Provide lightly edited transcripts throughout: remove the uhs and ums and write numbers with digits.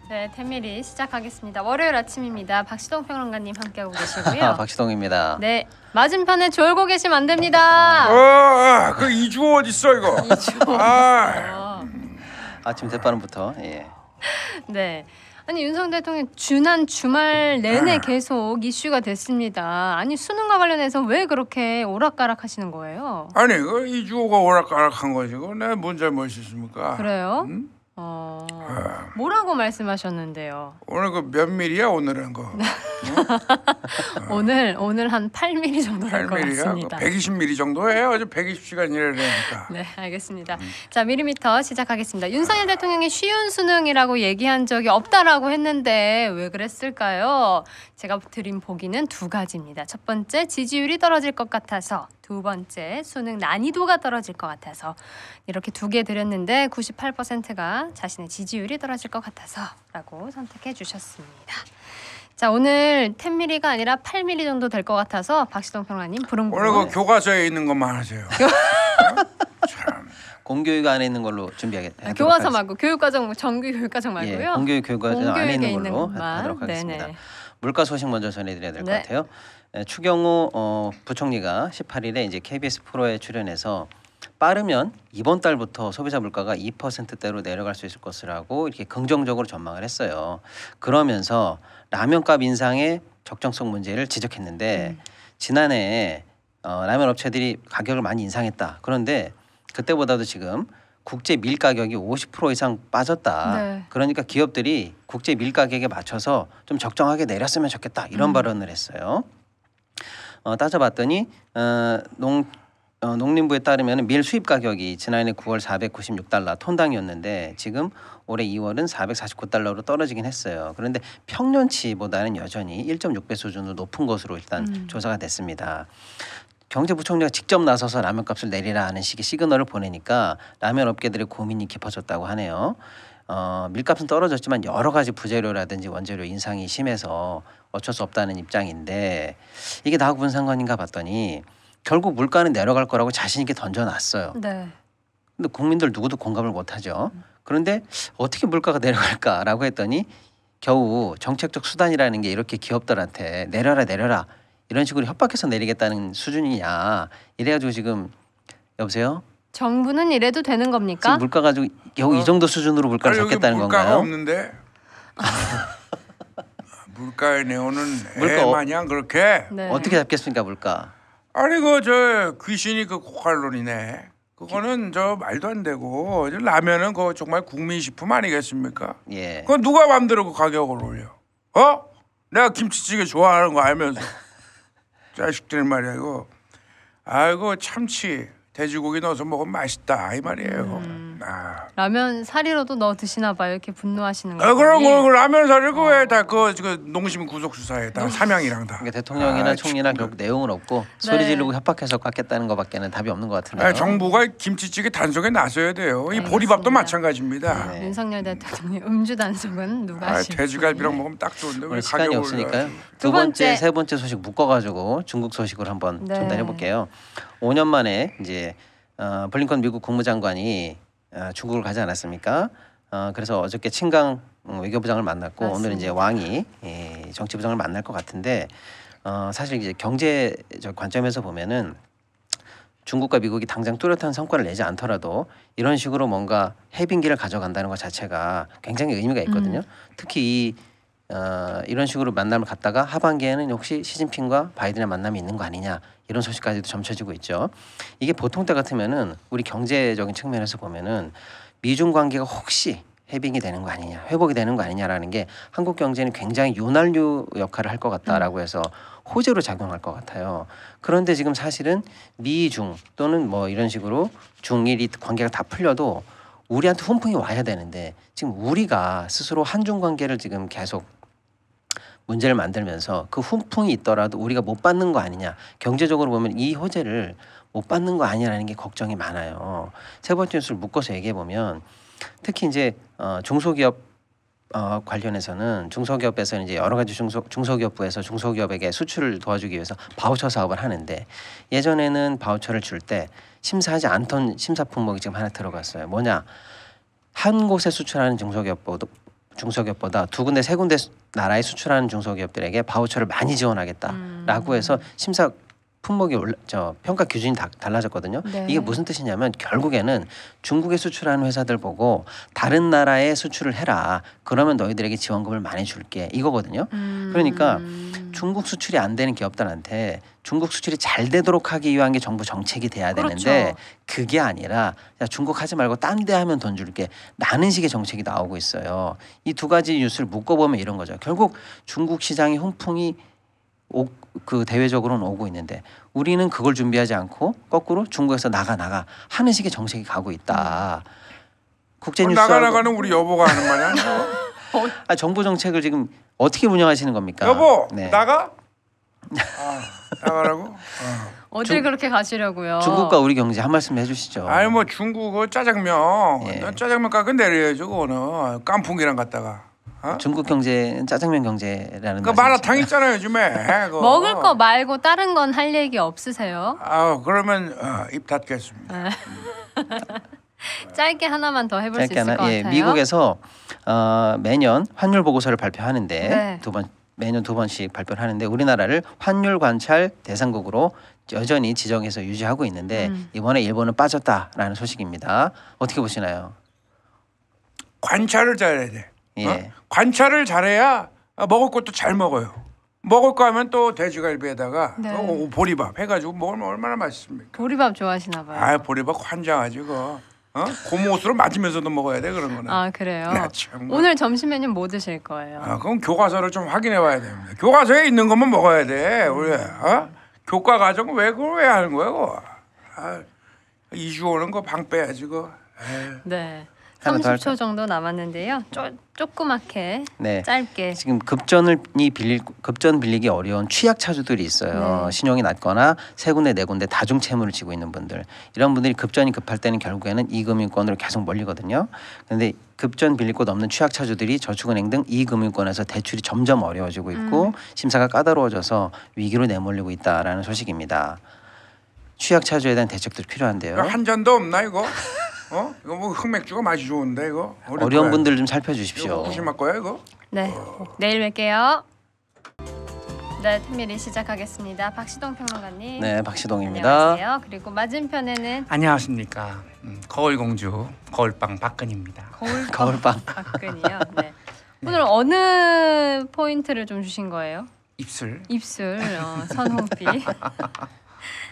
네, 태미리 시작하겠습니다. 월요일 아침입니다. 박시동 평론가님 함께하고 계시고요. 박시동입니다. 네, 맞은편에 졸고 계시면 안 됩니다. 그 이주호 어디 있어 이거? 이주호 아침 대바람부터 예. 네. 아니 윤석열 대통령 지난 주말 내내 계속 이슈가 됐습니다. 아니 수능과 관련해서 왜 그렇게 오락가락 하시는 거예요? 아니 그 이주호가 오락가락한 것이 그 내가 뭔 잘못이십니까? 그래요? 응? 뭐라고 말씀하셨는데요? 오늘 그 몇 밀이야 오늘은 거? 오늘 한 8mm 정도 될 것 8밀이야? 같습니다. 120mm 정도예요. 어제 120시간 일하려니까. 네, 알겠습니다. 자, 밀리미터 시작하겠습니다. 윤석열 대통령이 쉬운 수능이라고 얘기한 적이 없다라고 했는데 왜 그랬을까요? 제가 드린 보기는 두 가지입니다. 첫 번째, 지지율이 떨어질 것 같아서. 두 번째, 수능 난이도가 떨어질 것 같아서. 이렇게 두 개 드렸는데 98%가 자신의 지지율이 떨어질 것 같아서라고 선택해 주셨습니다. 자, 오늘 10mm가 아니라 8mm 정도 될 것 같아서 박시동 평론가님 부릉부릉. 오늘 그 교과서에 있는 것만 하세요. 참. 공교육 안에 있는 걸로 준비하겠습니다. 교과서 말고 교육과정, 정규 교육과정 말고요. 예, 공교육 교과서 안에 있는 걸로 것만. 하도록 하겠습니다. 네네. 물가 소식 먼저 전해드려야 될 것 네. 같아요. 추경호 부총리가 18일에 이제 KBS 프로에 출연해서 빠르면 이번 달부터 소비자 물가가 2%대로 내려갈 수 있을 것이라고 이렇게 긍정적으로 전망을 했어요. 그러면서 라면값 인상의 적정성 문제를 지적했는데 지난해 라면 업체들이 가격을 많이 인상했다. 그런데 그때보다도 지금 국제 밀 가격이 50% 이상 빠졌다. 네. 그러니까 기업들이 국제 밀 가격에 맞춰서 좀 적정하게 내렸으면 좋겠다. 이런 발언을 했어요. 따져봤더니 농림부에 따르면 밀 수입 가격이 지난해 9월 496달러 톤당이었는데 지금 올해 2월은 449달러로 떨어지긴 했어요. 그런데 평년치보다는 여전히 1.6배 수준으로 높은 것으로 일단 조사가 됐습니다. 경제부총리가 직접 나서서 라면값을 내리라 하는 식의 시그널을 보내니까 라면 업계들의 고민이 깊어졌다고 하네요. 밀값은 떨어졌지만 여러 가지 부재료라든지 원재료 인상이 심해서 어쩔 수 없다는 입장인데 이게 나하고 무슨 상관인가 봤더니 결국 물가는 내려갈 거라고 자신 있게 던져놨어요. 네. 근데 국민들 누구도 공감을 못하죠. 그런데 어떻게 물가가 내려갈까라고 했더니 겨우 정책적 수단이라는 게 이렇게 기업들한테 내려라 이런 식으로 협박해서 내리겠다는 수준이냐 이래가지고 지금 여보세요? 정부는 이래도 되는 겁니까? 지금 물가 가지고 겨우 이 정도 수준으로 물가를 잡겠다는 물가가 건가요? 없는데 물가에 내오는 물가 마냥 그렇게 네. 어떻게 잡겠습니까 물가? 아니 그 저 귀신이 그 고칼로리네. 그거는 저 말도 안 되고 라면은 그거 정말 국민식품 아니겠습니까? 예. 그건 누가 맘대로 그 가격을 올려? 내가 김치찌개 좋아하는 거 알면서 자식들 말이야 이거. 아이고 참치 돼지고기 넣어서 먹으면 맛있다 이 말이에요. 라면 사리로도 넣어 드시나 봐요. 이렇게 분노하시는 거. 그럼 그 라면 사를 그왜다그 농심 구속 수사에 다 삼양이랑 다. 그러니까 대통령이나 총리나 결국 내용은 없고 소리 지르고 협박해서 깎겠다는 것밖에는 답이 없는 것 같은데요. 정부가 김치찌개 단속에 나서야 돼요. 이 알겠습니다. 보리밥도 마찬가지입니다. 네. 윤석열 대통령 음주 단속은 누가 하실지. 돼지갈비랑 먹으면 딱 좋은데 왜 오늘 시간이 가격을 없으니까요. 올려야지. 두 번째, 번째. 세 번째 소식 묶어가지고 중국 소식을 한번 네. 전달해 볼게요. 5년 만에 이제 블링컨 미국 국무장관이 중국을 가지 않았습니까? 그래서 어저께 친강 외교부장을 만났고 맞습니다. 오늘 이제 왕이 정치부장을 만날 것 같은데 사실 이제 경제적 관점에서 보면은 중국과 미국이 당장 뚜렷한 성과를 내지 않더라도 이런 식으로 뭔가 해빙기를 가져간다는 것 자체가 굉장히 의미가 있거든요. 특히 이런 식으로 만남을 갖다가 하반기에는 혹시 시진핑과 바이든의 만남이 있는 거 아니냐 이런 소식까지도 점쳐지고 있죠. 이게 보통 때 같으면은 우리 경제적인 측면에서 보면은 미중 관계가 혹시 해빙이 되는 거 아니냐, 회복이 되는 거 아니냐라는 게 한국 경제는 굉장히 윤활유 역할을 할 것 같다라고 해서 호재로 작용할 것 같아요. 그런데 지금 사실은 미중 또는 뭐 이런 식으로 중일이 관계가 다 풀려도 우리한테 훈풍이 와야 되는데 지금 우리가 스스로 한중 관계를 지금 계속 문제를 만들면서 그 훈풍이 있더라도 우리가 못 받는 거 아니냐. 경제적으로 보면 이 호재를 못 받는 거 아니냐라는 게 걱정이 많아요. 세 번째 뉴스를 묶어서 얘기해 보면 특히 이제 중소기업 관련해서는 중소기업에서는 이제 여러 가지 중소기업부에서 중소기업에게 수출을 도와주기 위해서 바우처 사업을 하는데 예전에는 바우처를 줄 때 심사하지 않던 심사 품목이 지금 하나 들어갔어요. 뭐냐? 한 곳에 수출하는 중소기업보다 중소기업보다 두 군데 세 군데 나라에 수출하는 중소기업들에게 바우처를 많이 지원하겠다라고 해서 심사 품목이 평가 기준이 달라졌거든요. 네. 이게 무슨 뜻이냐면 결국에는 중국에 수출하는 회사들 보고 다른 나라에 수출을 해라. 그러면 너희들에게 지원금을 많이 줄게. 이거거든요. 그러니까 중국 수출이 안 되는 기업들한테 중국 수출이 잘 되도록 하기 위한 게 정부 정책이 돼야 되는데 그렇죠. 그게 아니라 야, 중국 하지 말고 딴 데 하면 돈 줄게. 라는 식의 정책이 나오고 있어요. 이 두 가지 뉴스를 묶어보면 이런 거죠. 결국 중국 시장의 훈풍이 그 대외적으로는 오고 있는데 우리는 그걸 준비하지 않고 거꾸로 중국에서 나가 하는 식의 정책이 가고 있다. 국제 뉴스 나가는 우리 여보가 하는 말이 아니야. 정부 정책을 지금 어떻게 운영하시는 겁니까? 여보 네. 나가? 나가라고? 어딜 그렇게 가시려고요? 중국과 우리 경제 한 말씀 해주시죠. 아니 뭐 중국 짜장면, 예. 넌 짜장면 가끔 내려야죠 그거는 깐풍기랑 갖다가. 중국 경제는 짜장면 경제라는 그 마라탕 있잖아요 요즘에. 그거. 먹을 거 말고 다른 건 할 얘기 없으세요? 그러면 입 닫겠습니다. 짧게 하나만 더 해볼 수 있을 것 같아요. 미국에서 매년 환율 보고서를 발표하는데 네. 매년 두 번씩 발표를 하는데 우리나라를 환율 관찰 대상국으로 여전히 지정해서 유지하고 있는데 이번에 일본은 빠졌다라는 소식입니다. 어떻게 보시나요? 관찰을 잘해야 돼. 예. 관찰을 잘해야 먹을 것도 잘 먹어요. 먹을 거 하면 또 돼지갈비에다가 네. 보리밥 해가지고 먹으면 얼마나 맛있습니까? 보리밥 좋아하시나 봐요. 보리밥 환장하지 그거. 고무옷으로 맞으면서도 먹어야 돼 그런 거는. 아 그래요? 나 참. 오늘 점심 메뉴 뭐 드실 거예요? 그럼 교과서를 좀 확인해 봐야 됩니다. 교과서에 있는 것만 먹어야 돼. 우리 교과 과정 왜 그걸 왜 하는 거야 그거? 2주 오는 거 방 빼야지 그거. 네. 하나 더 30초 정도 남았는데요. 조그맣게 네. 짧게. 지금 급전 빌리기 어려운 취약 차주들이 있어요. 네. 신용이 낮거나 세 군데 네 군데 다중 채무를 지고 있는 분들. 이런 분들이 급전이 급할 때는 결국에는 이금융권으로 계속 몰리거든요. 그런데 급전 빌릴 곳 없는 취약 차주들이 저축은행 등 이금융권에서 대출이 점점 어려워지고 있고 심사가 까다로워져서 위기로 내몰리고 있다라는 소식입니다. 취약 차주에 대한 대책도 필요한데요. 한 잔도 없나 이거? 이거 뭐 흑맥주가 맛이 좋은데 이거. 어려운 분들 좀 살펴주십시오. 이거 후심할 거야 이거? 네. 내일 뵐게요. 네, 팀미리 시작하겠습니다. 박시동 평론가님. 네, 박시동입니다. 안녕하세요. 그리고 맞은편에는 안녕하십니까. 거울공주 거울빵 박근입니다. 거울빵. 박근이요. 네. 오늘 어느 포인트를 좀 주신 거예요? 입술. 입술, 선홍빛.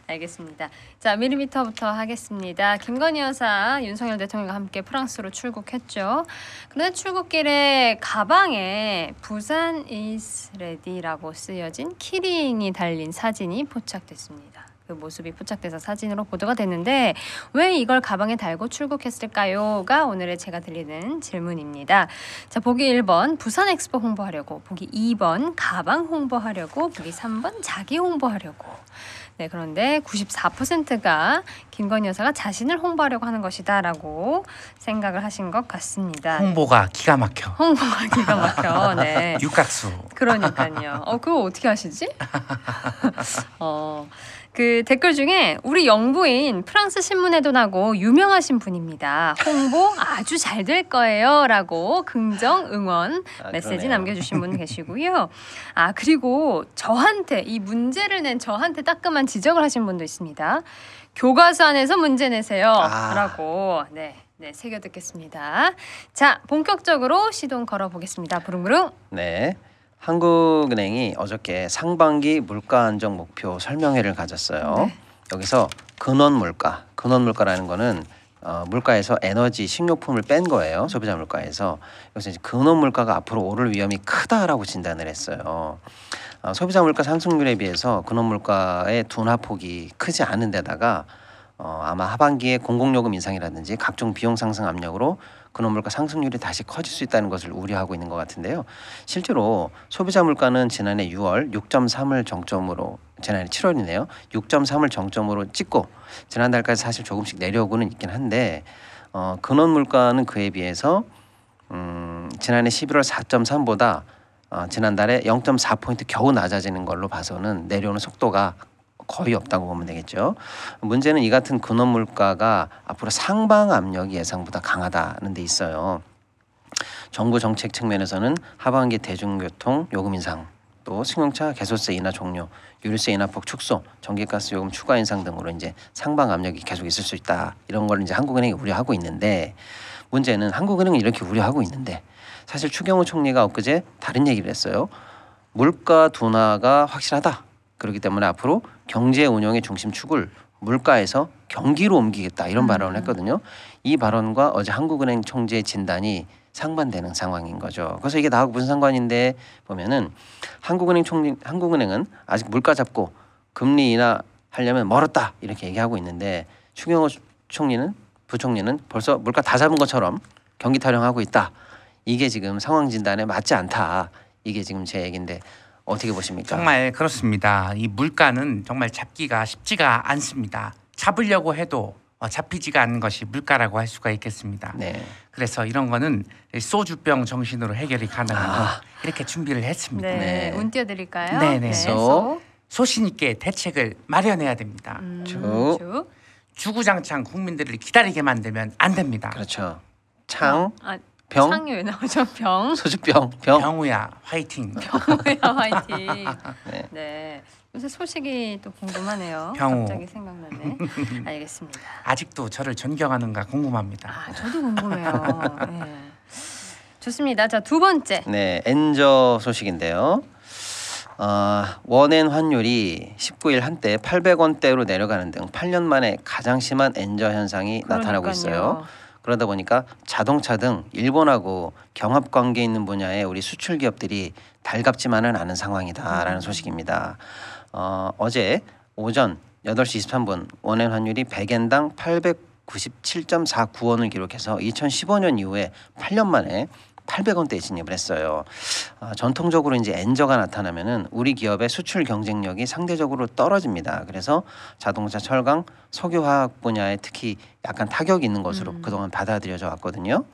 알겠습니다. 자, 밀리미터부터 하겠습니다. 김건희 여사 윤석열 대통령과 함께 프랑스로 출국했죠. 그런데 출국길에 가방에 부산 is ready라고 쓰여진 키링이 달린 사진이 포착됐습니다. 그 모습이 포착돼서 사진으로 보도가 됐는데 왜 이걸 가방에 달고 출국했을까요?가 오늘의 제가 드리는 질문입니다. 자, 보기 1번 부산 엑스포 홍보하려고, 보기 2번 가방 홍보하려고, 보기 3번 자기 홍보하려고. 네, 그런데 94%가 김건희 여사가 자신을 홍보하려고 하는 것이다라고 생각을 하신 것 같습니다. 홍보가 기가 막혀. 홍보가 기가 막혀. 네. 육각수. 그러니까요. 그거 어떻게 하시지? 그 댓글 중에 우리 영부인 프랑스 신문에도 나고 유명하신 분입니다. 홍보 아주 잘 될 거예요라고 긍정 응원 메시지 그러네요. 남겨주신 분 계시고요. 그리고 저한테 이 문제를 낸 저한테 따끔한 지적을 하신 분도 있습니다. 교과서 안에서 문제 내세요라고 네 새겨 듣겠습니다. 자, 본격적으로 시동 걸어보겠습니다. 부릉부릉. 네. 한국은행이 어저께 상반기 물가 안정 목표 설명회를 가졌어요. 네. 여기서 근원물가라는 거는 물가에서 에너지, 식료품을 뺀 거예요. 소비자 물가에서. 여기서 이제 근원물가가 앞으로 오를 위험이 크다라고 진단을 했어요. 소비자 물가 상승률에 비해서 근원물가의 둔화폭이 크지 않은 데다가 아마 하반기에 공공요금 인상이라든지 각종 비용 상승 압력으로 근원물가 상승률이 다시 커질 수 있다는 것을 우려하고 있는 것 같은데요. 실제로 소비자 물가는 지난해 6월 6.3을 정점으로, 지난해 7월이네요. 6.3을 정점으로 찍고 지난달까지 사실 조금씩 내려오고는 있긴 한데 근원물가는 그에 비해서 지난해 11월 4.3보다 지난달에 0.4포인트 겨우 낮아지는 걸로 봐서는 내려오는 속도가 거의 없다고 보면 되겠죠. 문제는 이 같은 근원 물가가 앞으로 상방 압력이 예상보다 강하다는 데 있어요. 정부 정책 측면에서는 하반기 대중교통 요금 인상, 또 승용차 개소세 인하 종료, 유류세 인하폭 축소, 전기가스 요금 추가 인상 등으로 이제 상방 압력이 계속 있을 수 있다. 이런 걸 이제 한국은행이 우려하고 있는데, 문제는 한국은행은 이렇게 우려하고 있는데 사실 추경호 총리가 엊그제 다른 얘기를 했어요. 물가 둔화가 확실하다. 그렇기 때문에 앞으로 경제 운영의 중심축을 물가에서 경기로 옮기겠다, 이런 발언을 했거든요. 이 발언과 어제 한국은행 총재의 진단이 상반되는 상황인 거죠. 그래서 이게 나하고 무슨 상관인데 보면은 한국은행은 아직 물가 잡고 금리 인하하려면 멀었다, 이렇게 얘기하고 있는데, 추경호 부총리는 벌써 물가 다 잡은 것처럼 경기 타령하고 있다. 이게 지금 상황 진단에 맞지 않다. 이게 지금 제 얘기인데 어떻게 보십니까? 정말 그렇습니다. 이 물가는 정말 잡기가 쉽지가 않습니다. 잡으려고 해도 잡히지가 않는 것이 물가라고 할 수가 있겠습니다. 네. 그래서 이런 거는 소주병 정신으로 해결이 가능하고 이렇게 준비를 했습니다. 네. 네. 운 띄워드릴까요? 네네. 소. 소신 있게 대책을 마련해야 됩니다. 쭉. 주구장창 국민들을 기다리게 만들면 안 됩니다. 그렇죠. 창, 아, 병, 창이 왜 나오죠? 병. 소주병, 병우야 화이팅. 병우야 화이팅. 네. 네. 요새 소식이 또 궁금하네요. 병우. 갑자기 생각나네. 알겠습니다. 아직도 저를 존경하는가 궁금합니다. 아, 저도 궁금해요. 네. 좋습니다. 자, 두 번째. 네, 엔저 소식인데요. 원엔 환율이 19일 한때 800원대로 내려가는 등 8년 만에 가장 심한 엔저 현상이 나타나고 있어요. 그러다 보니까 자동차 등 일본하고 경합 관계 있는 분야의 우리 수출 기업들이 달갑지만은 않은 상황이다라는 소식입니다. 어제 오전 8시 23분 원엔 환율이 100엔당 897.49원을 기록해서 2015년 이후에 8년 만에 800원대에 진입을 했어요. 전통적으로 이제 엔저가 나타나면은 우리 기업의 수출 경쟁력이 상대적으로 떨어집니다. 그래서 자동차, 철강, 석유화학 분야에 특히 약간 타격이 있는 것으로 그동안 받아들여져 왔거든요.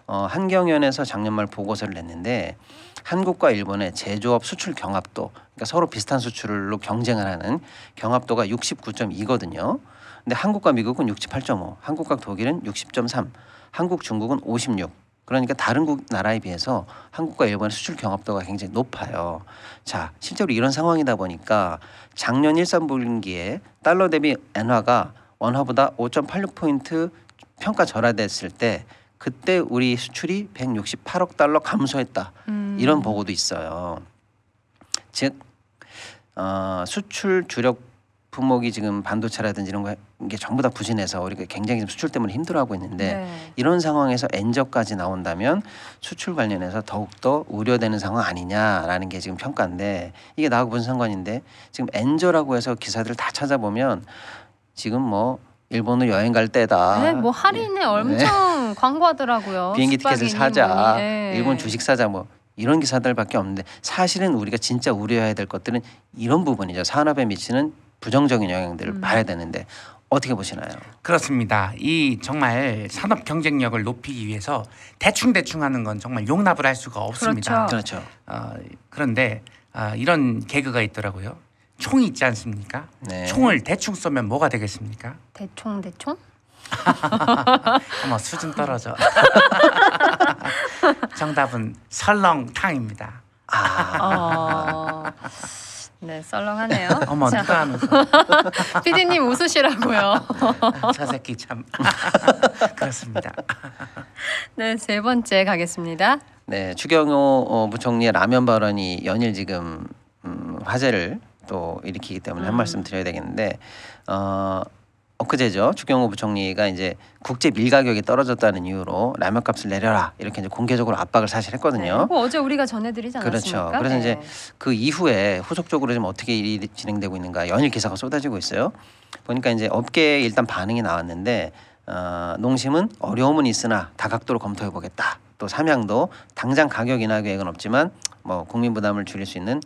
한경연에서 작년 말 보고서를 냈는데, 한국과 일본의 제조업 수출 경합도, 그러니까 서로 비슷한 수출로 경쟁을 하는 경합도가 69.2거든요. 근데 한국과 미국은 68.5, 한국과 독일은 60.3, 한국, 중국은 56. 그러니까 다른 나라에 비해서 한국과 일본의 수출 경합도가 굉장히 높아요. 자, 실제로 이런 상황이다 보니까 작년 1·3분기에 달러 대비 엔화가 원화보다 5.86포인트 평가 절하됐을 때 그때 우리 수출이 168억 달러 감소했다. 이런 보고도 있어요. 즉 수출 주력 품목이 지금 반도체라든지 이런 게 전부 다 부진해서 우리가 굉장히 수출 때문에 힘들어하고 있는데, 네. 이런 상황에서 엔저까지 나온다면 수출 관련해서 더욱더 우려되는 상황 아니냐라는 게 지금 평가인데, 이게 나하고 무슨 상관인데, 지금 엔저라고 해서 기사들 다 찾아보면 지금 뭐 일본으로 여행 갈 때다. 네, 뭐 할인에 엄청 광고하더라고요. 비행기 티켓을 숙박이니 사자. 뭐니. 네. 일본 주식 사자. 뭐 이런 기사들밖에 없는데, 사실은 우리가 진짜 우려해야 될 것들은 이런 부분이죠. 산업에 미치는 부정적인 영향들을 봐야 되는데 어떻게 보시나요? 그렇습니다. 이 정말 산업 경쟁력을 높이기 위해서 대충 하는 건 정말 용납을 할 수가 없습니다. 그렇죠. 그런데 이런 개그가 있더라고요. 총이 있지 않습니까? 네. 총을 대충 쏘면 뭐가 되겠습니까? 대총? 어머, 수준 떨어져. 정답은 설렁탕입니다. 네, 썰렁하네요. 어머, 자, 누가 하면서 PD님 웃으시라고요. 저 새끼 참. 그렇습니다. 네, 세 번째 가겠습니다. 네, 추경호 부총리의 라면 발언이 연일 지금 화제를 또 일으키기 때문에 한 말씀 드려야 되겠는데, 엊그제죠. 추경호 부총리가 이제 국제 밀가격이 떨어졌다는 이유로 라면값을 내려라, 이렇게 이제 공개적으로 압박을 사실 했거든요. 네, 어제 우리가 전해드리지 않았습니까? 그렇죠. 그래서 네. 이제 그 이후에 후속적으로 지금 어떻게 일이 진행되고 있는가 연일 기사가 쏟아지고 있어요. 보니까 이제 업계에 일단 반응이 나왔는데, 농심은 어려움은 있으나 다각도로 검토해 보겠다. 또 삼양도 당장 가격 인하 계획은 없지만 뭐 국민 부담을 줄일 수 있는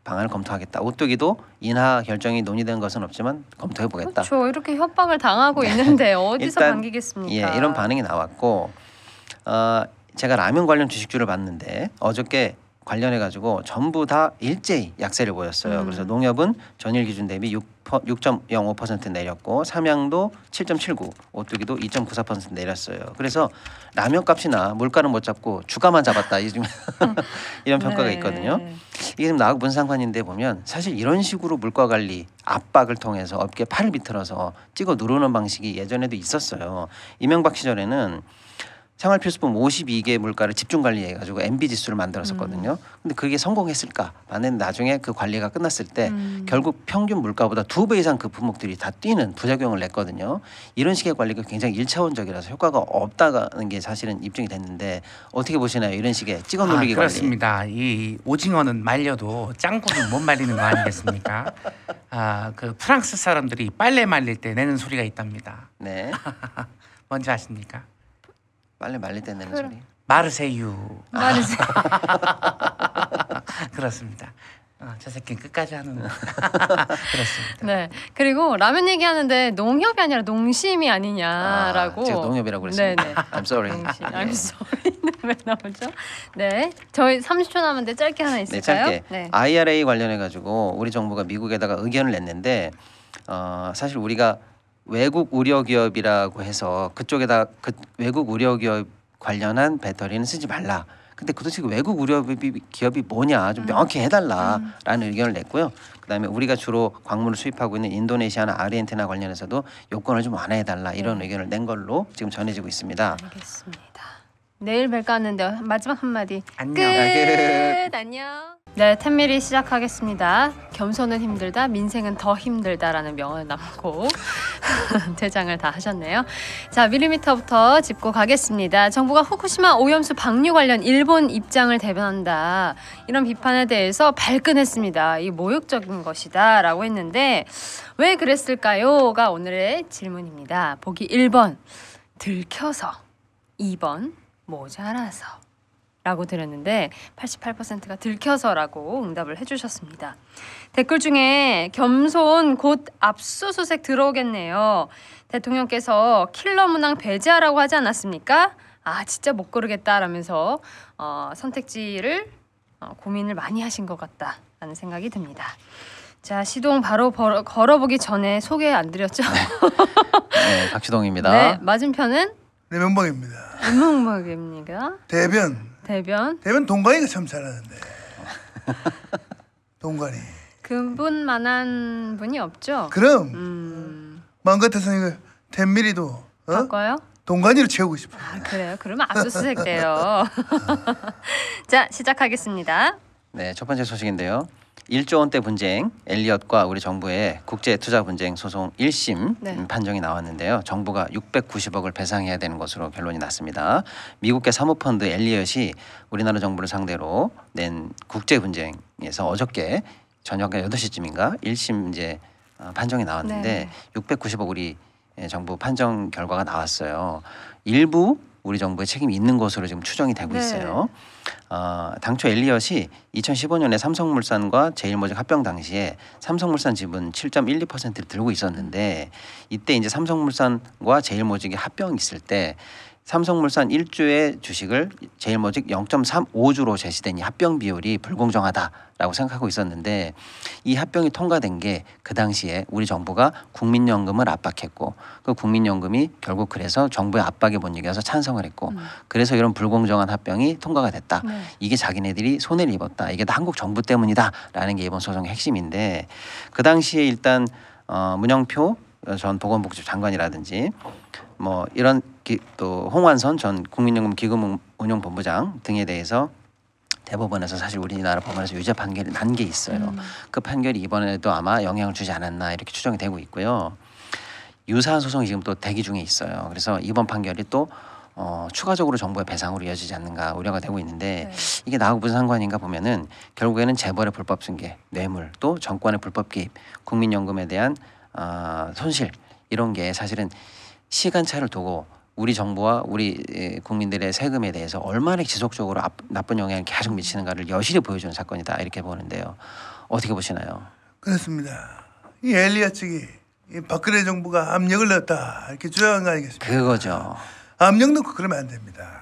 방안을 검토하겠다. 오뚜기도 인하 결정이 논의된 것은 없지만 검토해 보겠다. 그렇죠. 이렇게 협박을 당하고 있는데 어디서 일단, 반기겠습니까? 예, 이런 반응이 나왔고, 제가 라면 관련 주식주를 봤는데 어저께 관련해 가지고 전부 다 일제히 약세를 보였어요. 그래서 농협은 전일 기준 대비 6.05% 내렸고 삼양도 7.79, 오뚜기도 2.94% 내렸어요. 그래서 라면 값이나 물가는 못 잡고 주가만 잡았다 이런 평가가 네. 있거든요. 이게 지금 나하고 무슨 상관인데 보면 사실 이런 식으로 물가 관리 압박을 통해서 업계 팔을 비틀어서 찍어 누르는 방식이 예전에도 있었어요. 이명박 시절에는 생활필수품 52개 물가를 집중 관리해 가지고 MB 지수를 만들었었거든요. 근데 그게 성공했을까? 만약에 나중에 그 관리가 끝났을 때 결국 평균 물가보다 2배 이상 그 품목들이 다 뛰는 부작용을 냈거든요. 이런 식의 관리가 굉장히 일차원적이라서 효과가 없다는 게 사실은 입증이 됐는데 어떻게 보시나요? 이런 식의 찍어 누르기 관리. 그렇습니다. 이 오징어는 말려도 짱구는 못 말리는 거 아니겠습니까? 그 프랑스 사람들이 빨래 말릴 때 내는 소리가 있답니다. 네. 뭔지 아십니까? 빨래 말릴 때 내는 소리. 마르세유. 말이지. 그렇습니다. 저 새끼는 끝까지 하는 그렇습니다. 네. 그리고 라면 얘기하는데 농협이 아니라 농심이 아니냐라고. 제가 농협이라고 그랬습니다. 네네. I'm sorry. 농심. 네. I'm sorry는 왜 나오죠? 네. 저희 30초 남았는데 짧게 하나 네, 있을까요? 짧게. IRA 관련해 가지고 우리 정부가 미국에다가 의견을 냈는데 사실 우리가 외국 우려 기업이라고 해서 그쪽에다 그 외국 우려 기업 관련한 배터리는 쓰지 말라. 근데 도대체 외국 우려 기업이 뭐냐 좀 명확히 해달라라는 의견을 냈고요. 그다음에 우리가 주로 광물을 수입하고 있는 인도네시아나 아르헨티나 관련해서도 요건을 좀 완화해달라 이런 의견을 낸 걸로 지금 전해지고 있습니다. 알겠습니다. 내일 뵐까 하는데 마지막 한마디. 안녕. 끝. 안녕. 네, 텐미리 시작하겠습니다. 겸손은 힘들다, 민생은 더 힘들다라는 명언을 남고 제장을 다 하셨네요. 자, 밀리미터부터 짚고 가겠습니다. 정부가 후쿠시마 오염수 방류 관련 일본 입장을 대변한다. 이런 비판에 대해서 발끈했습니다. 이 모욕적인 것이다라고 했는데 왜 그랬을까요?가 오늘의 질문입니다. 보기 1번 들켜서, 2번 모자라서 라고 드렸는데 88%가 들켜서라고 응답을 해주셨습니다. 댓글 중에 겸손 곧 압수수색 들어오겠네요. 대통령께서 킬러 문항 배제하라고 하지 않았습니까? 아 진짜 못 고르겠다라면서 선택지를 고민을 많이 하신 것 같다라는 생각이 듭니다. 자, 시동 바로 걸어보기 전에 소개 안 드렸죠? 네, 박주동입니다. 네, 맞은편은 네, 명방입니다. 임묵묵입니다. 대변 동관이가 참 잘하는데. 동관이. 그분만한 분이 없죠? 그럼 마음 같아서 이거 텐미리도 바꿔요? 동관이로 채우고 싶어. 아 그래요? 그러면 압수수색 돼요. 자 시작하겠습니다. 네, 첫 번째 소식인데요. 1조 원대 분쟁 엘리엇과 우리 정부의 국제 투자 분쟁 소송 1심 네. 판정이 나왔는데요. 정부가 690억을 배상해야 되는 것으로 결론이 났습니다. 미국계 사모펀드 엘리엇이 우리나라 정부를 상대로 낸 국제 분쟁에서 어저께 저녁 8시쯤인가 1심 이제 판정이 나왔는데 네. 690억 우리 정부 판정 결과가 나왔어요. 일부 우리 정부의 책임이 있는 것으로 지금 추정이 되고 네. 있어요. 당초 엘리엇이 2015년에 삼성물산과 제일모직 합병 당시에 삼성물산 지분 7.12%를 들고 있었는데 이때 이제 삼성물산과 제일모직이 합병이 있을 때 삼성물산 1주의 주식을 제일모직 0.35주로 제시된 이 합병 비율이 불공정하다라고 생각하고 있었는데 이 합병이 통과된 게 그 당시에 우리 정부가 국민연금을 압박했고 그 국민연금이 결국 그래서 정부의 압박에 못 이겨서 찬성을 했고 그래서 이런 불공정한 합병이 통과가 됐다. 네. 이게 자기네들이 손해를 입었다. 이게 다 한국 정부 때문이다라는 게 이번 소송의 핵심인데 그 당시에 일단 문영표 전 보건복지부 장관이라든지 뭐 이런 또 홍완선 전 국민연금 기금운용본부장 등에 대해서 대법원에서 사실 우리나라 법원에서 유죄 판결이 난 게 있어요. 그 판결이 이번에도 아마 영향을 주지 않았나 이렇게 추정이 되고 있고요. 유사한 소송이 지금 또 대기 중에 있어요. 그래서 이번 판결이 또 추가적으로 정부의 배상으로 이어지지 않는가 우려가 되고 있는데 네. 이게 나하고 무슨 상관인가 보면은 결국에는 재벌의 불법 승계, 뇌물, 또 정권의 불법 개입, 국민연금에 대한 손실 이런 게 사실은 시간차를 두고 우리 정부와 우리 국민들의 세금에 대해서 얼마나 지속적으로 나쁜 영향을 계속 미치는가를 여실히 보여주는 사건이다 이렇게 보는데요. 어떻게 보시나요? 그렇습니다. 이 엘리엇 측이 이 박근혜 정부가 압력을 넣었다 이렇게 주장한 거 아니겠습니까? 그거죠. 압력 넣고 그러면 안 됩니다.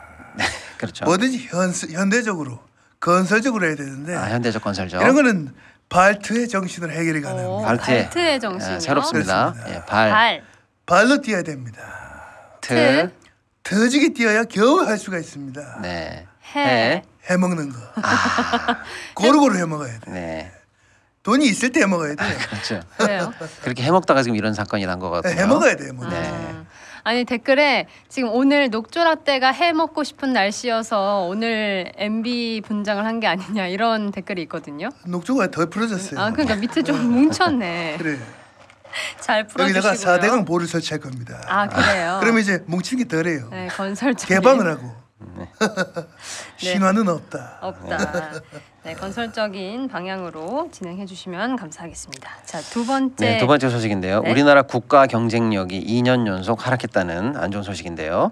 그렇죠. 뭐든지 현대적으로 건설적으로 해야 되는데 현대적 건설적. 이런 거는 발트의 정신으로 해결이 가능합니다. 발트의 정신이요. 새롭습니다. 그렇습니다. 예, 발, 발로 뛰어야 됩니다. 트, 터지게 뛰어야 겨우 할 수가 있습니다. 네, 해. 해먹는 거. 고루고루 해먹어야 돼. 네, 돈이 있을 때 해먹어야 돼. 그렇죠. 그래요. 그렇게 해먹다가 지금 이런 사건이 난 거거든요. 해먹어야 돼. 뭐. 네. 아니 댓글에 지금 오늘 녹조라떼가 해 먹고 싶은 날씨여서 오늘 MB 분장을 한 게 아니냐 이런 댓글이 있거든요. 녹조가 더 풀어졌어요. 아 그러니까 밑에 좀 뭉쳤네. 그래. 잘 풀어주시고요. 여기다가 4대강 볼을 설치할 겁니다. 아 그래요. 그러면 이제 뭉치는 게 덜해요. 네 건설적 개방을 하고 네. 신화는 없다. 없다. 네 건설적인 방향으로 진행해 주시면 감사하겠습니다. 자 두 번째. 네, 두 번째 소식인데요. 네. 우리나라 국가 경쟁력이 2년 연속 하락했다는 안 좋은 소식인데요.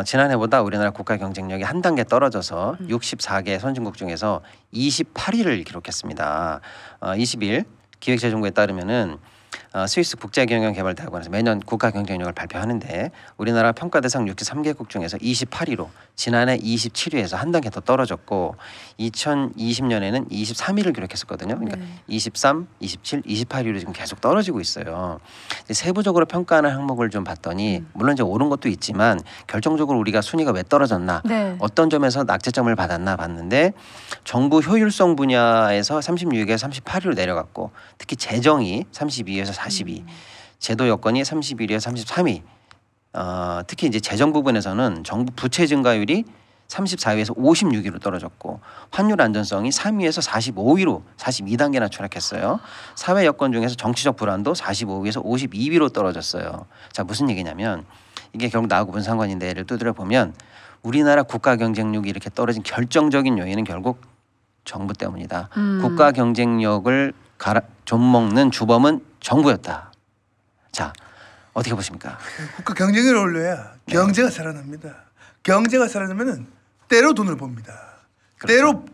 지난해보다 우리나라 국가 경쟁력이 한 단계 떨어져서 64개 선진국 중에서 28위를 기록했습니다. 20일 기획재정부에 따르면은 스위스 국제경영개발대학원에서 매년 국가 경쟁력을 발표하는데 우리나라 평가 대상 63개국 중에서 28위로 지난해 27위에서 한 단계 더 떨어졌고 2020년에는 23위를 기록했었거든요. 그러니까 23, 27, 28위로 지금 계속 떨어지고 있어요. 이제 세부적으로 평가하는 항목을 좀 봤더니 물론 이제 오른 것도 있지만 결정적으로 우리가 순위가 왜 떨어졌나, 네. 어떤 점에서 낙제점을 받았나 봤는데 정부 효율성 분야에서 36에서 38위로 내려갔고 특히 재정이 32에서 42, 제도 여건이 31위에서 33위. 특히 이제 재정 부분에서는 정부 부채 증가율이 34위에서 56위로 떨어졌고 환율 안전성이 3위에서 45위로 42단계나 추락했어요. 사회 여건 중에서 정치적 불안도 45위에서 52위로 떨어졌어요. 자 무슨 얘기냐면 이게 결국 나하고 무슨 상관인데 예를 두드려 보면 우리나라 국가 경쟁력이 이렇게 떨어진 결정적인 요인은 결국 정부 때문이다. 국가 경쟁력을 좀 먹는 주범은 정부였다. 자 어떻게 보십니까? 국가 경쟁을 올려야 경제가 살아납니다. 경제가 살아나면은 때로 돈을 봅니다. 그렇죠.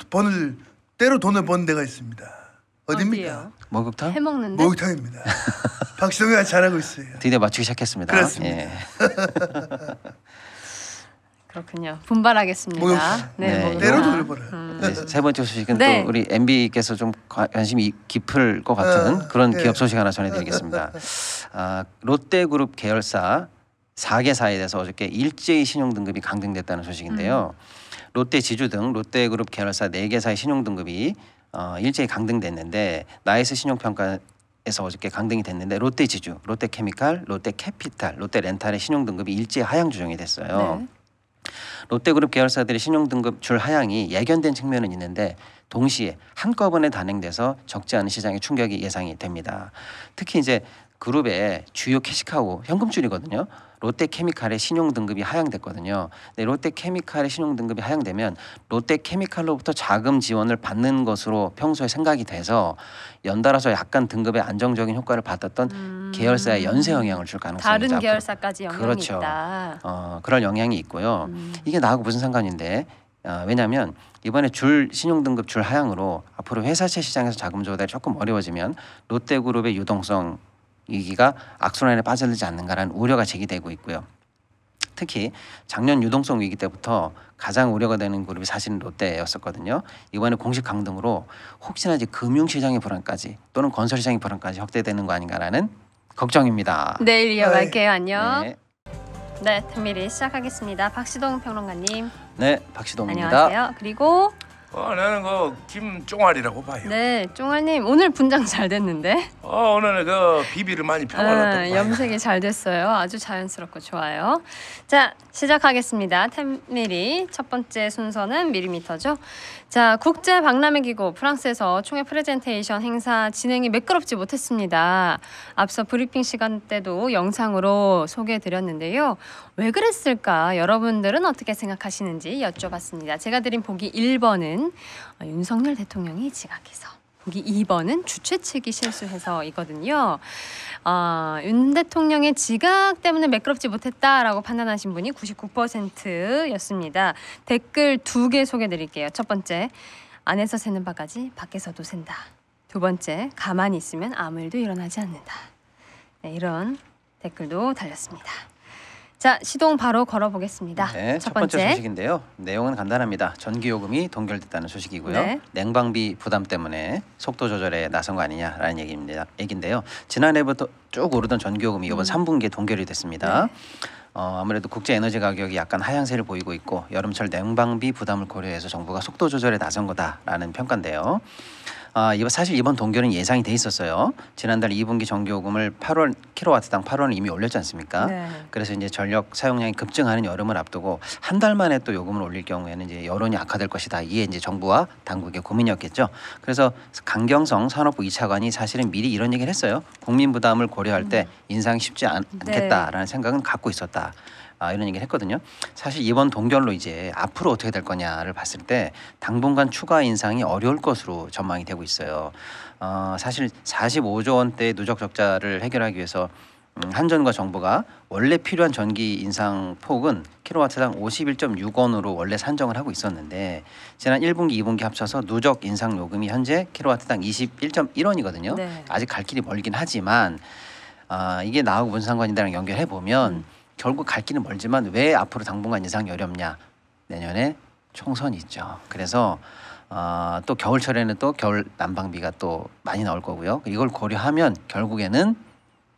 때로 돈을 번 데가 있습니다. 어디입니까? 어디예요? 목욕탕? 해먹는데. 목욕탕입니다. 박시동이가 잘하고 있어요. 드디어 맞추기 시작했습니다. 그렇습니다. 예. 그렇군요. 분발하겠습니다. 목욕탕. 네, 네. 목욕탕. 때로 돈을 벌어요. 네, 세 번째 소식은 네. 또 우리 MB께서 좀 관심이 깊을 것 같은 그런 예. 기업 소식 하나 전해드리겠습니다. 롯데그룹 계열사 4개사에 대해서 어저께 일제히 신용등급이 강등됐다는 소식인데요. 롯데 지주 등 롯데그룹 계열사 4개사의 신용등급이 일제히 강등됐는데 나이스 신용평가에서 어저께 강등이 됐는데 롯데 지주, 롯데케미칼, 롯데캐피탈, 롯데렌탈의 신용등급이 일제히 하향 조정이 됐어요. 네. 롯데그룹 계열사들의 신용등급 줄 하향이 예견된 측면은 있는데 동시에 한꺼번에 단행돼서 적지 않은 시장의 충격이 예상이 됩니다. 특히 이제 그룹의 주요 캐시카우 현금줄이거든요. 롯데케미칼의 신용등급이 하향됐거든요. 근데 롯데케미칼의 신용등급이 하향되면 롯데케미칼로부터 자금 지원을 받는 것으로 평소에 생각이 돼서 연달아서 약간 등급의 안정적인 효과를 받았던 계열사에 연쇄 영향을 줄 가능성이 다른 있죠. 계열사까지 영향이 그렇죠. 있다. 그럴 영향이 있고요. 이게 나하고 무슨 상관인데 왜냐하면 이번에 신용등급 줄 하향으로 앞으로 회사채 시장에서 자금 조달이 조금 어려워지면 롯데그룹의 유동성 위기가 악순환에 빠져들지 않는가라는 우려가 제기되고 있고요. 특히 작년 유동성 위기 때부터 가장 우려가 되는 그룹이 사실은 롯데였었거든요. 이번에 공식 강등으로 혹시나 이제 금융시장의 불안까지 또는 건설시장의 불안까지 확대되는 거 아닌가라는 걱정입니다. 내일 이어갈게요. 안녕. 네, 네, 특밀히 시작하겠습니다. 박시동 평론가님. 네 박시동입니다. 안녕하세요. 그리고 나는 그 김종알이라고 봐요. 네, 쫑알님 오늘 분장 잘 됐는데. 오늘 그 비비를 많이 펴발랐다고 봐요. 염색이 잘 됐어요. 아주 자연스럽고 좋아요. 자, 시작하겠습니다. 템미리 첫 번째 순서는 미리미터죠. 자, 국제 박람회 기구 프랑스에서 총회 프레젠테이션 행사 진행이 매끄럽지 못했습니다. 앞서 브리핑 시간 때도 영상으로 소개해드렸는데요. 왜 그랬을까? 여러분들은 어떻게 생각하시는지 여쭤봤습니다. 제가 드린 보기 1번은 윤석열 대통령이 지각해서, 보기 2번은 주최 측이 실수해서이거든요. 윤 대통령의 지각 때문에 매끄럽지 못했다라고 판단하신 분이 99%였습니다. 댓글 2개 소개드릴게요. 첫 번째, 안에서 새는 바가지 밖에서도 샌다. 두 번째, 가만히 있으면 아무 일도 일어나지 않는다. 네, 이런 댓글도 달렸습니다. 자, 시동 바로 걸어보겠습니다. 네, 첫 번째 소식인데요. 내용은 간단합니다. 전기요금이 동결됐다는 소식이고요. 네. 냉방비 부담 때문에 속도 조절에 나선 거 아니냐라는 얘기인데요. 지난해부터 쭉 오르던 전기요금이 이번 3분기에 동결이 됐습니다. 네. 아무래도 국제 에너지 가격이 약간 하향세를 보이고 있고 여름철 냉방비 부담을 고려해서 정부가 속도 조절에 나선 거다라는 평가인데요. 사실 이번 동결은 예상이 돼 있었어요. 지난달 2분기 전기요금을 8월 킬로와트당 8원을 이미 올렸지 않습니까? 네. 그래서 이제 전력 사용량이 급증하는 여름을 앞두고 한 달 만에 또 요금을 올릴 경우에는 이제 여론이 악화될 것이다. 이게 이제 정부와 당국의 고민이었겠죠. 그래서 강경성 산업부 2차관이 사실은 미리 이런 얘기를 했어요. 국민 부담을 고려할 때 인상이 쉽지 않겠다라는 생각은 갖고 있었다. 이런 얘기를 했거든요. 사실 이번 동결로 이제 앞으로 어떻게 될 거냐를 봤을 때 당분간 추가 인상이 어려울 것으로 전망이 되고 있어요. 사실 45조 원대의 누적 적자를 해결하기 위해서 한전과 정부가 원래 필요한 전기 인상 폭은 킬로와트당 51.6원으로 원래 산정을 하고 있었는데 지난 1분기, 2분기 합쳐서 누적 인상 요금이 현재 킬로와트당 21.1원이거든요. 네. 아직 갈 길이 멀긴 하지만 이게 나하고 무슨 상관이다랑 연결해 보면 결국 갈 길은 멀지만 왜 앞으로 당분간 인상이 어렵냐? 내년에 총선이 있죠. 그래서 또 겨울철에는 또 겨울 난방비가 또 많이 나올 거고요. 이걸 고려하면 결국에는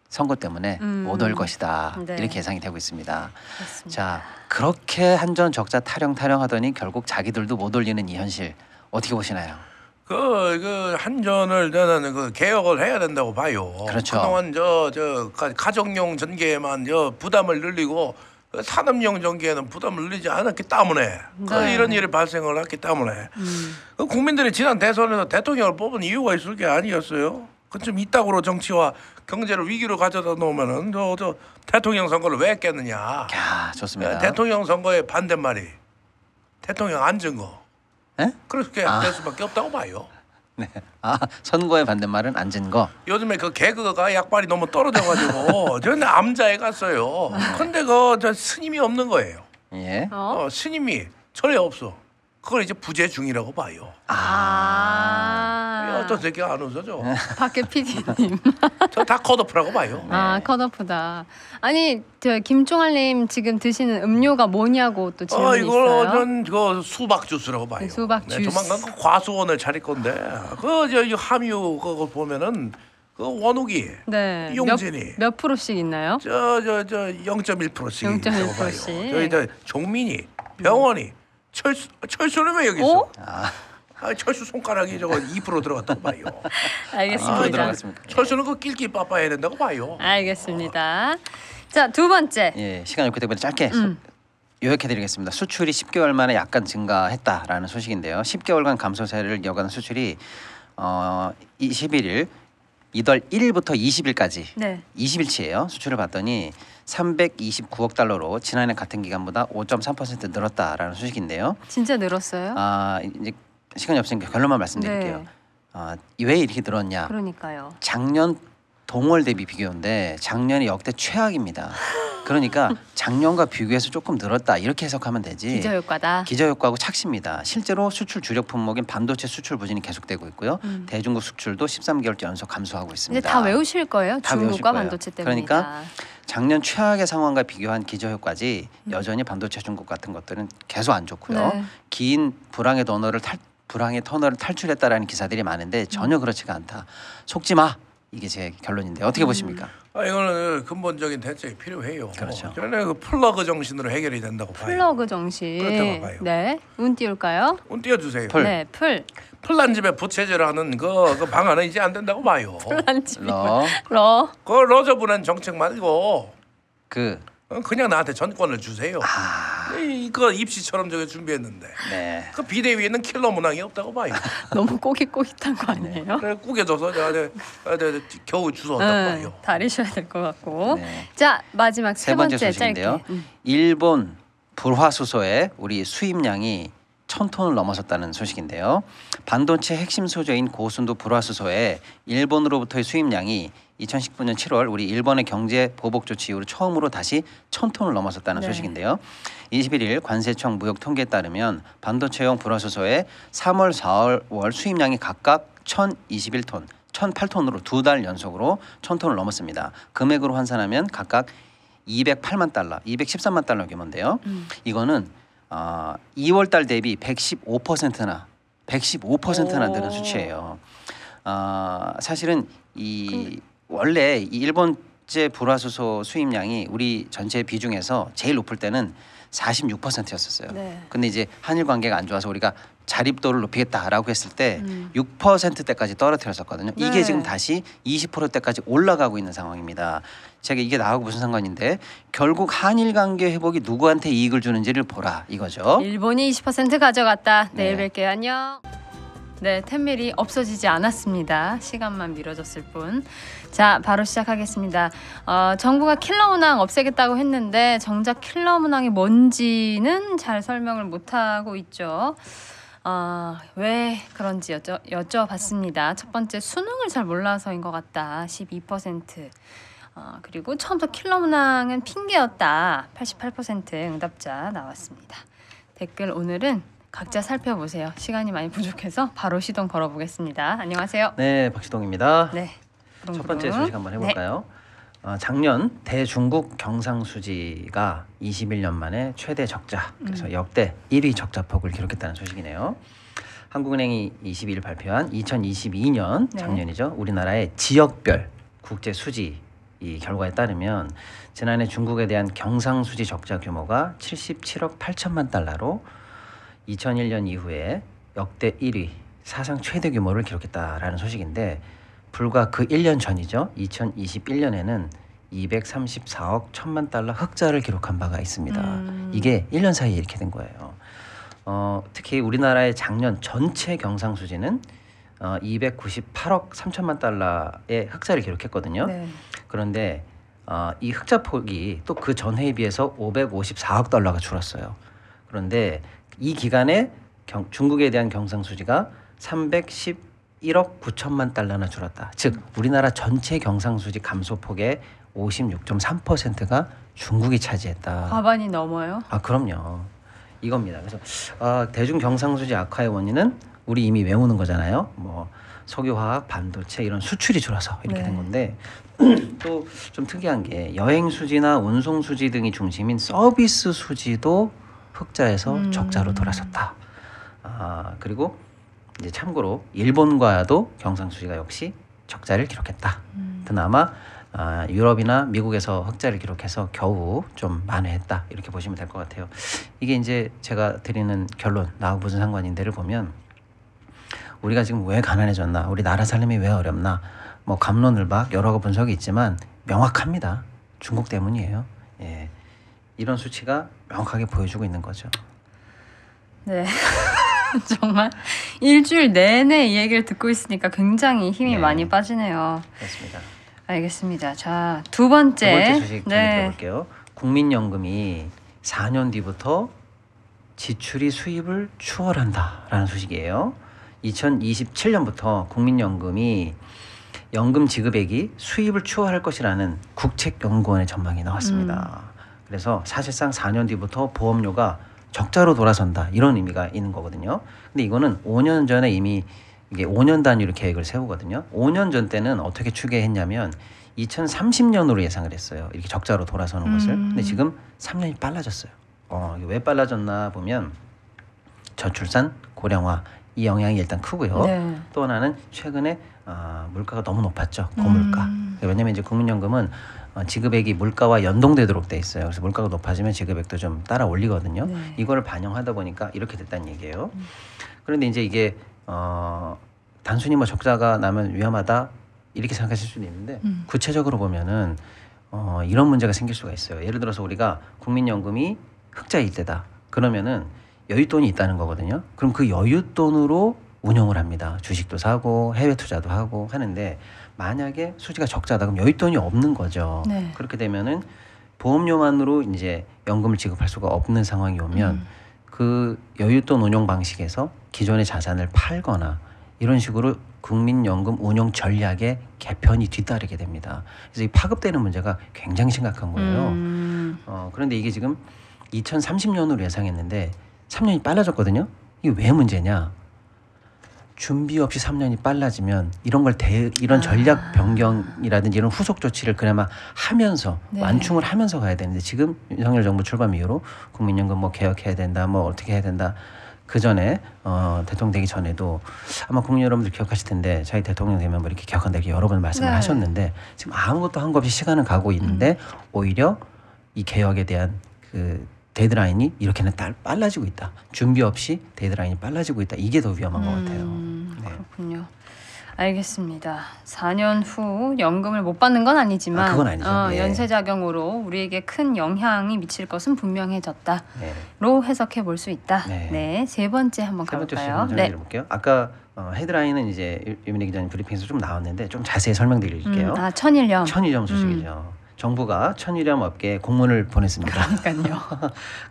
선거 때문에 못 올 것이다. 네. 이렇게 예상이 되고 있습니다. 그렇습니다. 자, 그렇게 한전 적자 타령 하더니 결국 자기들도 못 올리는 이 현실 어떻게 보시나요? 그 한전을 저는 그 개혁을 해야 된다고 봐요. 그렇죠. 그동안 저 가정용 전기에만 부담을 늘리고 산업용 전기에는 부담을 늘리지 않았기 때문에 네. 이런 일이 발생을 했기 때문에 국민들이 지난 대선에서 대통령을 뽑은 이유가 있을 게 아니었어요. 그 좀 이따구로 정치와 경제를 위기로 가져다 놓으면은 저 대통령 선거를 왜 했겠느냐. 야, 좋습니다. 대통령 선거의 반대말이 대통령 앉은 거. 에? 그렇게 될 수밖에 없다고 봐요. 네. 선거의 반대말은 앉은 거. 요즘에 그 개그가 약발이 너무 떨어져가지고 저는 암자에 갔어요. 근데 저 스님이 없는 거예요. 예. 스님이 절에 없어. 그걸 이제 부재 중이라고 봐요. 어떤 새끼가 안 웃어줘. 밖에 PD님. 저 다 컷오프라고 봐요. 컷오프다. 아니, 김종환님 지금 드시는 음료가 뭐냐고 또 질문이 있어요. 이거는 그 수박 주스라고 봐요. 네, 수박 주스. 조만간 그 과수원을 차릴 건데 저 함유 그거 보면은 그 원욱이 네. 용진이 몇 프로씩 있나요? 저 0.1%씩 0.1%씩. 저희 종민이 병원이 철수는 왜 여기 있어? 어? 철수 손가락이 저거 2% 들어갔다고 봐요. 알겠습니다. 들어갔습니까? 철수는 그 낄끼 빠빠해야 된다고 봐요. 알겠습니다. 자, 두 번째. 예, 시간이 없기 때문에 짧게 요약해드리겠습니다. 수출이 10개월 만에 약간 증가했다라는 소식인데요. 10개월간 감소세를 이어가는 수출이 21일 이달 1일부터 20일까지 네. 20일치예요. 수출을 봤더니 329억 달러로 지난해 같은 기간보다 5.3% 늘었다라는 소식인데요. 진짜 늘었어요? 이제 시간이 없으니까 결론만 말씀드릴게요. 왜 이렇게 늘었냐? 그러니까요. 작년 동월 대비 비교인데 작년이 역대 최악입니다. 그러니까 작년과 비교해서 조금 늘었다 이렇게 해석하면 되지. 기저효과다. 기저효과하고 착시입니다. 실제로 수출 주력 품목인 반도체 수출 부진이 계속되고 있고요. 대중국 수출도 13개월째 연속 감소하고 있습니다. 이제 다 외우실 거예요. 다 외우실 중국과 거예요. 반도체 때문에. 그러니까 작년 최악의 상황과 비교한 기저효과지 여전히 반도체 중국 같은 것들은 계속 안 좋고요. 네. 긴 불황의 터널을 탈출했다라는 기사들이 많은데 전혀 그렇지가 않다. 속지 마. 이게 제 결론인데 어떻게 보십니까? 이거는 근본적인 대책이 필요해요. 그렇죠. 저는 그 플러그 정신으로 해결이 된다고 봐요. 플러그 정신. 그렇다고 봐요. 네. 운 띄울까요? 운 띄워주세요. 풀. 네. 풀난 집에 부채질하는 그 방안은 이제 안 된다고 봐요. 풀란집이. 러. 그 러저분한 정책 말고 그. 그냥 나한테 전권을 주세요. 이거 입시처럼 저게 준비했는데 네. 그 비대위에는 킬러 문항이 없다고 봐요. 너무 꼬깃꼬깃한 거 아니에요? 그래 꾸겨져서 겨우 주워왔다고 봐요. 다리셔야 될 것 같고. 네. 자, 마지막 세 번째 소식인데요. 짧게. 일본 불화수소의 우리 수입량이 1,000톤을 넘어섰다는 소식인데요. 반도체 핵심 소재인 고순도 불화수소의 일본으로부터의 수입량이 2019년 7월 우리 일본의 경제 보복 조치 이후로 처음으로 다시 1,000톤을 넘어섰다는 네. 소식인데요. 21일 관세청 무역 통계에 따르면 반도체용 불화수소의 3월, 4월 수입량이 각각 1,021톤, 1,008톤으로 두 달 연속으로 1,000톤을 넘었습니다. 금액으로 환산하면 각각 208만 달러, 213만 달러 규모인데요. 이거는 2월 달 대비 115%나 오. 늘은 수치예요. 사실은 원래 이 일본제 불화수소 수입량이 우리 전체 비중에서 제일 높을 때는 46%였었어요. 네. 근데 이제 한일 관계가 안 좋아서 우리가 자립도를 높이겠다라고 했을 때 음. 6%대까지 떨어뜨렸었거든요. 네. 이게 지금 다시 20%대까지 올라가고 있는 상황입니다. 제가 이게 나하고 무슨 상관인데 결국 한일 관계 회복이 누구한테 이익을 주는지를 보라 이거죠. 일본이 20% 가져갔다. 내일 네. 뵐게요. 안녕. 네, 텐밀이 없어지지 않았습니다. 시간만 미뤄졌을 뿐. 자, 바로 시작하겠습니다. 정부가 킬러 문항 없애겠다고 했는데 정작 킬러 문항이 뭔지는 잘 설명을 못하고 있죠. 왜 그런지 여쭤봤습니다. 첫 번째, 수능을 잘 몰라서인 것 같다. 12%. 그리고 처음부터 킬러 문항은 핑계였다. 88% 응답자 나왔습니다. 댓글 오늘은 각자 살펴보세요. 시간이 많이 부족해서 바로 시동 걸어보겠습니다. 안녕하세요. 네, 박시동입니다. 네. 첫 번째 소식 한번 해볼까요? 작년 대중국 경상수지가 21년 만에 최대 적자, 그래서 역대 1위 적자폭을 기록했다는 소식이네요. 한국은행이 22일 발표한 2022년 네. 작년이죠. 우리나라의 지역별 국제 수지 이 결과에 따르면 지난해 중국에 대한 경상수지 적자 규모가 77억 8천만 달러로 2001년 이후에 역대 1위 사상 최대 규모를 기록했다라는 소식인데 불과 그 1년 전이죠. 2021년에는 234억 1천만 달러 흑자를 기록한 바가 있습니다. 이게 1년 사이에 이렇게 된 거예요. 특히 우리나라의 작년 전체 경상수지는 298억 3천만 달러의 흑자를 기록했거든요. 네. 그런데 이 흑자 폭이 또 그 전해에 비해서 554억 달러가 줄었어요. 그런데 이 기간에 중국에 대한 경상수지가 311억 9천만 달러나 줄었다. 즉 우리나라 전체 경상수지 감소폭의 56.3%가 중국이 차지했다. 과반이 넘어요. 그럼요. 이겁니다. 그래서 대중 경상수지 악화의 원인은 우리 이미 외우는 거잖아요. 뭐 석유화학, 반도체 이런 수출이 줄어서 이렇게 네. 된 건데 또 좀 특이한 게 여행 수지나 운송 수지 등이 중심인 서비스 수지도 흑자에서 적자로 돌아섰다. 그리고 이제 참고로 일본과도 경상수지가 역시 적자를 기록했다. 그나마 유럽이나 미국에서 흑자를 기록해서 겨우 좀 만회했다. 이렇게 보시면 될 것 같아요. 이게 이제 제가 드리는 결론, 나하고 무슨 상관인데를 보면 우리가 지금 왜 가난해졌나, 우리 나라 살림이 왜 어렵나, 뭐 갑론을박 여러 가 분석이 있지만 명확합니다. 중국 때문이에요. 예. 이런 수치가 명확하게 보여주고 있는 거죠. 네. 정말 일주일 내내 이 얘기를 듣고 있으니까 굉장히 힘이 네. 많이 빠지네요. 그렇습니다. 알겠습니다. 자, 두 번째 소식 좀 들어볼게요. 국민연금이 4년 뒤부터 지출이 수입을 추월한다라는 소식이에요. 2027년부터 국민연금이 연금 지급액이 수입을 추월할 것이라는 국책연구원의 전망이 나왔습니다. 그래서 사실상 4년 뒤부터 보험료가 적자로 돌아선다 이런 의미가 있는 거거든요. 근데 이거는 5년 전에 이미 이게 5년 단위로 계획을 세우거든요. 5년 전 때는 어떻게 추계했냐면 2030년으로 예상을 했어요. 이렇게 적자로 돌아서는 것을. 근데 지금 3년이 빨라졌어요. 이게 왜 빨라졌나 보면 저출산, 고령화 이 영향이 일단 크고요. 네. 또 하나는 최근에 물가가 너무 높았죠. 고물가. 왜냐하면 이제 국민연금은 지급액이 물가와 연동되도록 돼 있어요. 그래서 물가가 높아지면 지급액도 좀 따라 올리거든요. 네. 이거를 반영하다 보니까 이렇게 됐다는 얘기예요. 그런데 이제 이게 단순히 뭐 적자가 나면 위험하다 이렇게 생각하실 수도 있는데 구체적으로 보면은 이런 문제가 생길 수가 있어요. 예를 들어서 우리가 국민연금이 흑자일 때다. 그러면은 여윳돈이 있다는 거거든요. 그럼 그 여윳돈으로 운영을 합니다. 주식도 사고 해외 투자도 하고 하는데 만약에 수지가 적자다 그럼 여윳돈이 없는 거죠. 네. 그렇게 되면은 보험료만으로 이제 연금을 지급할 수가 없는 상황이 오면 그 여윳돈 운용 방식에서 기존의 자산을 팔거나 이런 식으로 국민연금 운용 전략의 개편이 뒤따르게 됩니다. 그래서 이 파급되는 문제가 굉장히 심각한 거예요. 그런데 이게 지금 2030년으로 예상했는데 3년이 빨라졌거든요. 이게 왜 문제냐? 준비 없이 3년이 빨라지면 이런 걸 이런 전략 변경이라든지 이런 후속 조치를 그나마 하면서 네. 완충을 하면서 가야 되는데 지금 윤석열 정부 출범 이후로 국민연금 뭐 개혁해야 된다, 뭐 어떻게 해야 된다. 그 전에 대통령 되기 전에도 아마 국민 여러분들 기억하실 텐데 자기 대통령 되면 뭐 이렇게 개혁한다 이렇게 여러 번 말씀을 네. 하셨는데 지금 아무것도 한 거 없이 시간은 가고 있는데 오히려 이 개혁에 대한 그 데드라인이 이렇게는 빨라지고 있다. 준비 없이 데드라인이 빨라지고 있다. 이게 더 위험한 것 같아요. 네. 그렇군요. 알겠습니다. 4년 후 연금을 못 받는 건 아니지만 그건 아니죠. 예. 연쇄작용으로 우리에게 큰 영향이 미칠 것은 분명해졌다로 네. 해석해 볼 수 있다. 네. 네, 세 번째 한번 세 번째 가볼까요? 질문 드려볼게요. 아까 헤드라인은 이제 유민희 기자님 브리핑에서 좀 나왔는데 좀 자세히 설명드릴게요. 천일염. 천일염 소식이죠. 정부가 천일염 업계에 공문을 보냈습니다. 그러니까요.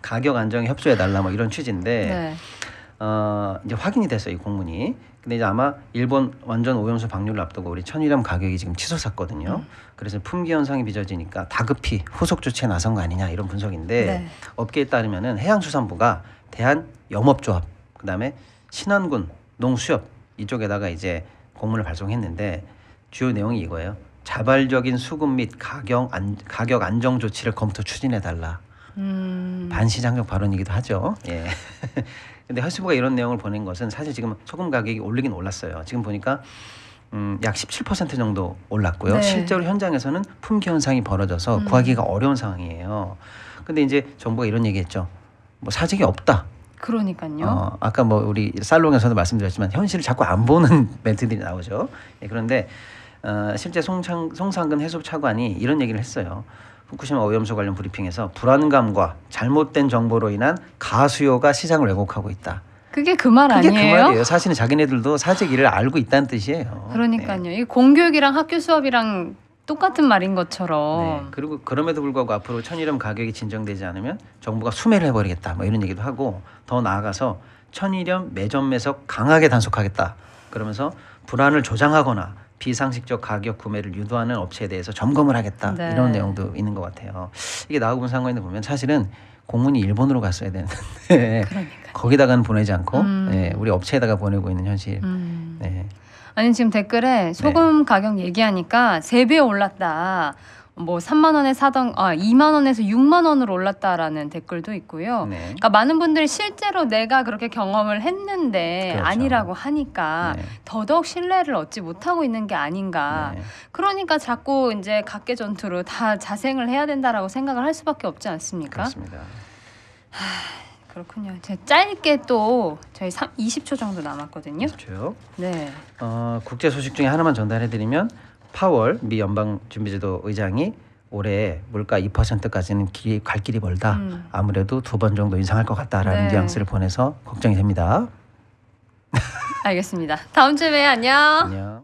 가격 안정에 협조해 달라 뭐 이런 취지인데 네. 이제 확인이 됐어요 이 공문이. 근데 이제 아마 일본 완전 오염수 방류를 앞두고 우리 천일염 가격이 지금 치솟았거든요. 그래서 품귀 현상이 빚어지니까 다급히 후속 조치에 나선 거 아니냐 이런 분석인데 네. 업계에 따르면은 해양수산부가 대한염업조합 그다음에 신안군 농수협 이쪽에다가 이제 공문을 발송했는데 주요 내용이 이거예요. 자발적인 수급 및 가격 안정 조치를 검토 추진해 달라. 반시장적 발언이기도 하죠. 예. 근데 해수부가 이런 내용을 보낸 것은 사실 지금 소금 가격이 올리긴 올랐어요. 지금 보니까 약 17% 정도 올랐고요. 네. 실제로 현장에서는 품귀 현상이 벌어져서 구하기가 어려운 상황이에요. 근데 이제 정부가 이런 얘기했죠. 뭐 사직이 없다. 그러니까요. 아까 뭐 우리 살롱에서도 말씀드렸지만 현실을 자꾸 안 보는 멘트들이 나오죠. 예, 그런데 실제 송상근 해수부 차관이 이런 얘기를 했어요. 후쿠시마 오염수 관련 브리핑에서 불안감과 잘못된 정보로 인한 가수요가 시장을 왜곡하고 있다. 그게 그 말 그게 아니에요? 그 말이에요. 사실은 자기네들도 사직일을 알고 있다는 뜻이에요. 그러니까요. 네. 이 공교육이랑 학교 수업이랑 똑같은 말인 네. 것처럼. 그리고 그럼에도 불구하고 앞으로 천일염 가격이 진정되지 않으면 정부가 수매를 해버리겠다. 뭐 이런 얘기도 하고 더 나아가서 천일염 매점 매석 강하게 단속하겠다. 그러면서 불안을 조장하거나 비상식적 가격 구매를 유도하는 업체에 대해서 점검을 하겠다. 네. 이런 내용도 있는 것 같아요. 이게 나오고 상관인데 보면 사실은 공문이 일본으로 갔어야 되는데 거기다가는 보내지 않고 예, 우리 업체에다가 보내고 있는 현실. 네. 아니 지금 댓글에 소금 가격 얘기하니까 3배 올랐다. 뭐 3만 원에 사던 2만 원에서 6만 원으로 올랐다라는 댓글도 있고요. 네. 그러니까 많은 분들이 실제로 내가 그렇게 경험을 했는데 그렇죠. 아니라고 하니까 네. 더더욱 신뢰를 얻지 못하고 있는 게 아닌가. 네. 그러니까 자꾸 이제 각계 전투로 다 자생을 해야 된다라고 생각을 할 수밖에 없지 않습니까? 그렇습니다. 그렇군요. 제가 짧게 또 저희 20초 정도 남았거든요. 그렇죠. 네. 국제 소식 중에 하나만 전달해드리면 파월 미 연방준비제도 의장이 올해 물가 2%까지는 갈 길이 멀다. 아무래도 2번 정도 인상할 것 같다라는 네. 뉘앙스를 보내서 걱정이 됩니다. 알겠습니다. 다음 주에 봬요. 안녕. 안녕.